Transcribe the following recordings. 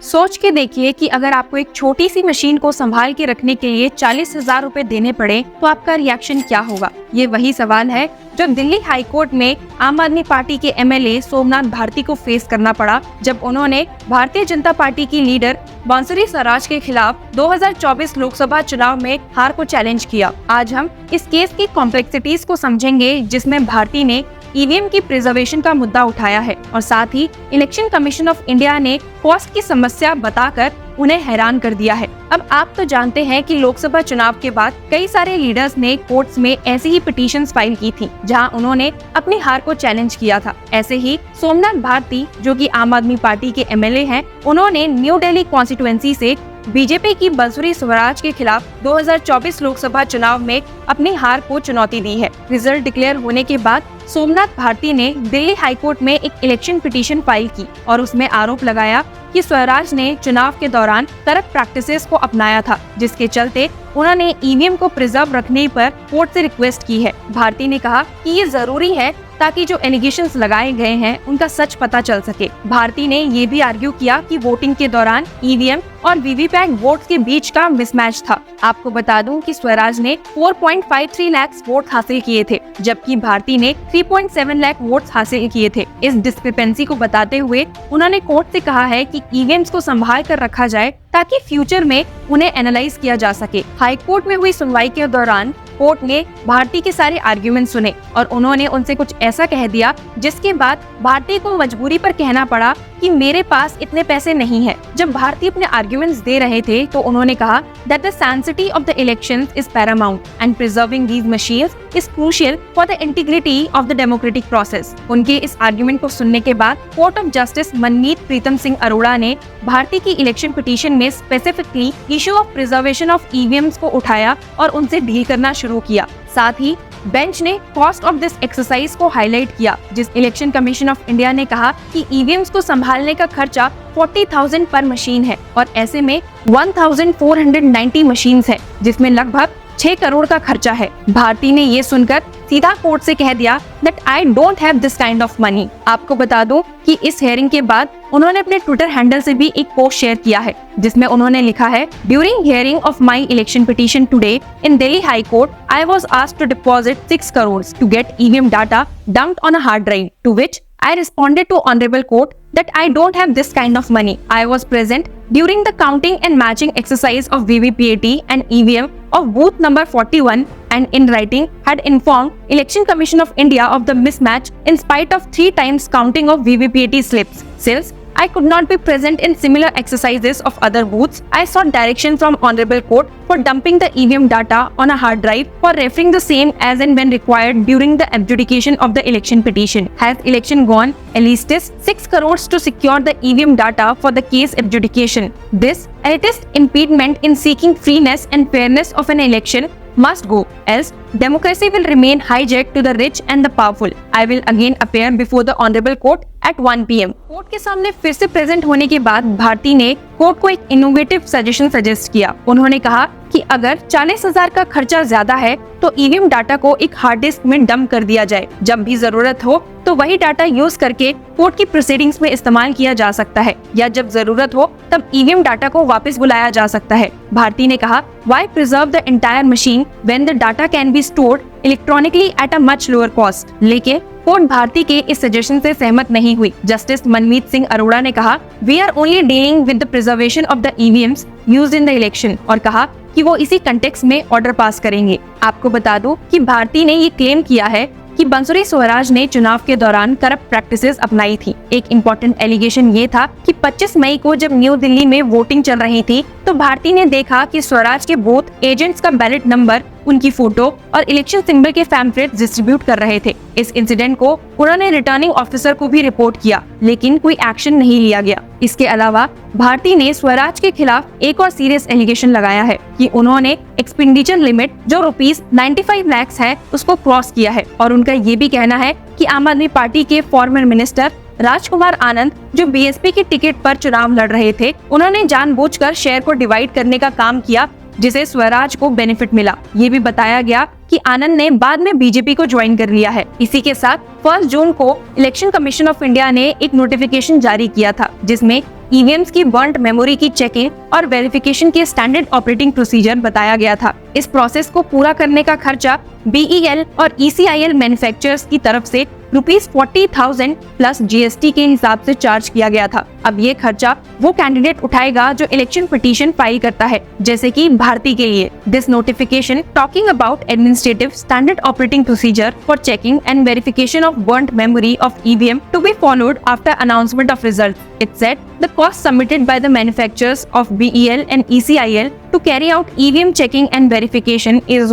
सोच के देखिए कि अगर आपको एक छोटी सी मशीन को संभाल के रखने के लिए 40,000 रुपए देने पड़े तो आपका रिएक्शन क्या होगा। ये वही सवाल है जो दिल्ली हाई कोर्ट में आम आदमी पार्टी के एमएलए सोमनाथ भारती को फेस करना पड़ा जब उन्होंने भारतीय जनता पार्टी की लीडर बांसुरी स्वराज के खिलाफ 2024 लोकसभा चुनाव में हार को चैलेंज किया। आज हम इस केस की कॉम्प्लेक्सिटीज को समझेंगे जिसमें भारती ने ईवीएम की प्रिजर्वेशन का मुद्दा उठाया है और साथ ही इलेक्शन कमीशन ऑफ इंडिया ने कॉस्ट की समस्या बताकर उन्हें हैरान कर दिया है। अब आप तो जानते हैं कि लोकसभा चुनाव के बाद कई सारे लीडर्स ने कोर्ट्स में ऐसी ही पिटीशंस फाइल की थी जहां उन्होंने अपनी हार को चैलेंज किया था। ऐसे ही सोमनाथ भारती जो कि आम आदमी पार्टी के एमएलए हैं, उन्होंने न्यू दिल्ली कॉन्स्टिट्यूएंसी से बीजेपी की बांसुरी स्वराज के खिलाफ 2024 लोकसभा चुनाव में अपनी हार को चुनौती दी है। रिजल्ट डिक्लेयर होने के बाद सोमनाथ भारती ने दिल्ली हाई कोर्ट में एक इलेक्शन पिटीशन फाइल की और उसमें आरोप लगाया कि स्वराज ने चुनाव के दौरान करप्ट प्रैक्टिसेस को अपनाया था, जिसके चलते उन्होंने ईवीएम को प्रिजर्व रखने पर कोर्ट से रिक्वेस्ट की है। भारती ने कहा कि ये जरूरी है ताकि जो एलिगेशंस लगाए गए हैं उनका सच पता चल सके। भारती ने ये भी आर्ग्यू किया कि वोटिंग के दौरान ईवीएम और वीवीपैट वोट्स के बीच का मिसमैच था। आपको बता दूं कि स्वराज ने 4.53 लाख वोट हासिल किए थे जबकि भारती ने 3.7 लाख वोट्स हासिल किए थे। इस डिस्क्रिपेंसी को बताते हुए उन्होंने कोर्ट से कहा है कि ईवीएम्स को संभाल कर रखा जाए ताकि फ्यूचर में उन्हें एनालाइज किया जा सके। हाई कोर्ट में हुई सुनवाई के दौरान कोर्ट ने भारती के सारे आर्ग्यूमेंट सुने और उन्होंने उनसे कुछ ऐसा कह दिया जिसके बाद भारती को मजबूरी पर कहना पड़ा कि मेरे पास इतने पैसे नहीं है। जब भारती अपने आर्ग्यूमेंट्स दे रहे थे तो उन्होंने कहा that the sanctity of the elections is paramount and preserving these machines is crucial for the integrity of the democratic process। उनके इस आर्ग्यूमेंट को सुनने के बाद कोर्ट ऑफ जस्टिस मनमीत प्रीतम सिंह अरोड़ा ने भारती की इलेक्शन पिटीशन में specifically issue of preservation of EVMs को उठाया और उनसे डील करना शुरू किया। साथ ही बेंच ने कॉस्ट ऑफ दिस एक्सरसाइज को हाईलाइट किया, जिस इलेक्शन कमीशन ऑफ इंडिया ने कहा कि ईवीएम्स को संभालने का खर्चा 40,000 पर मशीन है और ऐसे में 1,490 मशीन्स है जिसमें लगभग 6 करोड़ का खर्चा है। भारती ने ये सुनकर सीधा कोर्ट से कह दिया that I don't have this kind of money। आपको बता दूं कि इस हेयरिंग के बाद उन्होंने अपने ट्विटर हैंडल से भी एक पोस्ट शेयर किया है जिसमें उन्होंने लिखा है During hearing of my election petition today in Delhi High Court, I was asked to deposit 6 crores to get EVM data dumped on a hard drive, to which I responded to Honorable Court that I don't have this kind of money। I was present during the counting and matching exercise of VVPAT and EVM of booth number 41 and in writing had informed Election Commission of India of the mismatch in spite of 3 times counting of VVPAT slips। Since I could not be present in similar exercises of other booths, I sought direction from Honorable Court for dumping the EVM data on a hard drive for referring the same as and when required during the adjudication of the election petition। Has election gone at least 6 crores to secure the EVM data for the case adjudication। This elitist impediment in seeking freeness and fairness of an election must go, else democracy will remain hijacked to the rich and the powerful। I will again appear before the Honorable Court at 1 PM। Court के सामने फिर से present होने के बाद भारती ने court को एक इनोवेटिव सजेशन सजेस्ट किया। उन्होंने कहा कि अगर 40,000 का खर्चा ज्यादा है तो ईवीएम डाटा को एक हार्ड डिस्क में डंप कर दिया जाए। जब भी जरूरत हो तो वही डाटा यूज करके कोर्ट की प्रोसीडिंग्स में इस्तेमाल किया जा सकता है या जब जरूरत हो तब ईवीएम डाटा को वापस बुलाया जा सकता है। भारती ने कहा Why preserve the entire machine when the data can be stored electronically at a much lower cost। लेकिन कोर्ट भारती के इस सजेशन से सहमत नहीं हुई। जस्टिस मनमीत सिंह अरोड़ा ने कहा We are only dealing with the preservation of the EVMs used in the election और कहा कि वो इसी कंटेक्स्ट में ऑर्डर पास करेंगे। आपको बता दूं कि भारती ने ये क्लेम किया है कि बांसुरी स्वराज ने चुनाव के दौरान करप्ट प्रैक्टिसेस अपनाई थी। एक इम्पोर्टेंट एलिगेशन ये था कि 25 मई को जब न्यू दिल्ली में वोटिंग चल रही थी तो भारती ने देखा कि स्वराज के बूथ एजेंट्स का बैलेट नंबर, उनकी फोटो और इलेक्शन सिंबल के पैम्फलेट्स डिस्ट्रीब्यूट कर रहे थे। इस इंसिडेंट को उन्होंने रिटर्निंग ऑफिसर को भी रिपोर्ट किया लेकिन कोई एक्शन नहीं लिया गया। इसके अलावा भारती ने स्वराज के खिलाफ एक और सीरियस एलिगेशन लगाया है कि उन्होंने एक्सपेंडिचर लिमिट जो ₹95 लाख है उसको क्रॉस किया है और उनका ये भी कहना है कि आम आदमी पार्टी के फॉर्मर मिनिस्टर राजकुमार आनंद जो बीएसपी की टिकट पर चुनाव लड़ रहे थे, उन्होंने जानबूझकर शेयर को डिवाइड करने का काम किया जिसे स्वराज को बेनिफिट मिला। ये भी बताया गया कि आनंद ने बाद में बीजेपी को ज्वाइन कर लिया है। इसी के साथ 1 जून को इलेक्शन कमीशन ऑफ इंडिया ने एक नोटिफिकेशन जारी किया था जिसमें ईवीएम्स की बर्न्ड मेमोरी की चेकिंग और वेरिफिकेशन के स्टैंडर्ड ऑपरेटिंग प्रोसीजर बताया गया था। इस प्रोसेस को पूरा करने का खर्चा BEL और ECIL मैन्युफैक्चरर्स की तरफ से ₹40,000 प्लस GST के हिसाब से चार्ज किया गया था। अब ये खर्चा वो कैंडिडेट उठाएगा जो इलेक्शन पिटीशन फाइल करता है, जैसे कि भारती के लिए। This notification talking about administrative standard operating procedure for checking and verification of burned memory of EVM to be followed after announcement of result. It said the cost submitted by the manufacturers of BEL and ECIL to carry out EVM checking and verification is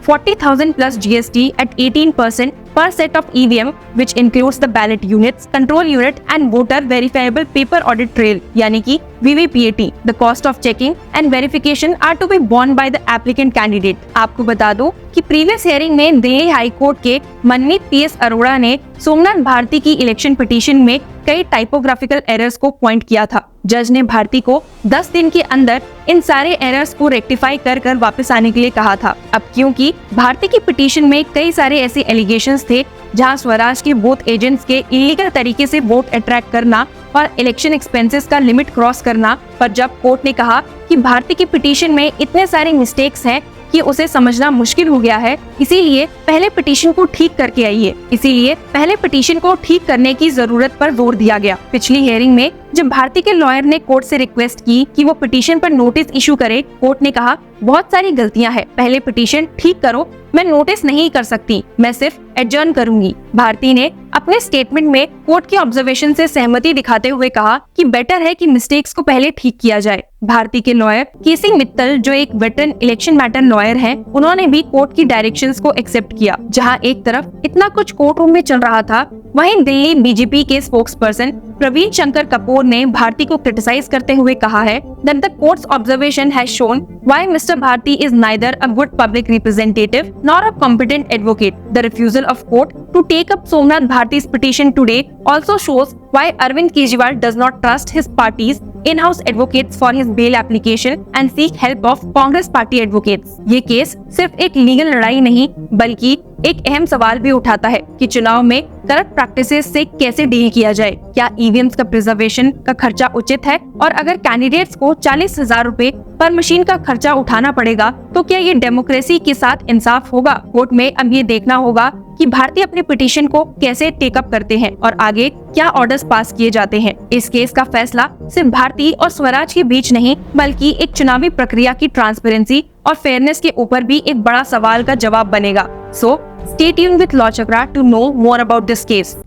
₹40,000 plus GST at 18% per set of EVM, which includes the ballot units, control unit and voter verifiable paper audit trail, यानी कि VVPAT. The cost of checking and verification are to be borne by the applicant candidate. आपको बता दो कि previous hearing में Delhi high court के मनमीत PS Arora ने सोमनाथ भारती की इलेक्शन पिटीशन में कई टाइपोग्राफिकल एरर्स को पॉइंट किया था। जज ने भारती को 10 दिन के अंदर इन सारे एरर्स को रेक्टिफाई कर वापस आने के लिए कहा था। अब क्योंकि भारती की पिटीशन में कई सारे ऐसे एलिगेशंस थे जहां स्वराज के बूथ एजेंट्स के इलीगल तरीके से वोट अट्रैक्ट करना और इलेक्शन एक्सपेंसेस का लिमिट क्रॉस करना, पर जब कोर्ट ने कहा कि भारती की पिटीशन में इतने सारे मिस्टेक्स हैं कि उसे समझना मुश्किल हो गया है, इसीलिए पहले पिटीशन को ठीक करके आइए। इसीलिए पहले पिटीशन को ठीक करने की जरूरत पर जोर दिया गया। पिछली हियरिंग में जब भारती के लॉयर ने कोर्ट से रिक्वेस्ट की कि वो पिटीशन पर नोटिस इशू करे, कोर्ट ने कहा बहुत सारी गलतियां हैं, पहले पिटीशन ठीक करो, मैं नोटिस नहीं कर सकती, मैं सिर्फ एडजर्न करूंगी। भारती ने अपने स्टेटमेंट में कोर्ट के ऑब्जर्वेशन से सहमति दिखाते हुए कहा कि बेटर है कि मिस्टेक्स को पहले ठीक किया जाए। भारती के लॉयर केसी मित्तल, जो एक वेटरन इलेक्शन मैटर लॉयर हैं, उन्होंने भी कोर्ट की डायरेक्शंस को एक्सेप्ट किया। जहां एक तरफ इतना कुछ कोर्ट रूम में चल रहा था, वहीं दिल्ली बीजेपी के स्पोक्स पर्सन प्रवीण शंकर कपूर ने भारती को क्रिटिसाइज करते हुए कहा है that the court's observation has shown why Mr. Bharti is neither a good public representative nor a competent advocate. The refusal of court to take up Somnath Bharti's petition today also shows why Arvind Kejriwal does not trust his party's in-house advocates for his bail application and seek help of Congress party advocates. ये case सिर्फ एक legal लड़ाई नहीं बल्कि एक अहम सवाल भी उठाता है कि चुनाव में करप्ट प्रैक्टिसेस से कैसे डील किया जाए। क्या ईवीएम्स का प्रिजर्वेशन का खर्चा उचित है, और अगर कैंडिडेट्स को 40,000 रुपए पर मशीन का खर्चा उठाना पड़ेगा तो क्या ये डेमोक्रेसी के साथ इंसाफ होगा। कोर्ट में अब ये देखना होगा कि भारतीय अपने पिटीशन को कैसे टेकअप करते हैं और आगे क्या ऑर्डर्स पास किए जाते हैं। इस केस का फैसला सिर्फ भारती और स्वराज के बीच नहीं बल्कि एक चुनावी प्रक्रिया की ट्रांसपेरेंसी और फेयरनेस के ऊपर भी एक बड़ा सवाल का जवाब बनेगा। So stay tuned with law chakra to know more about this case.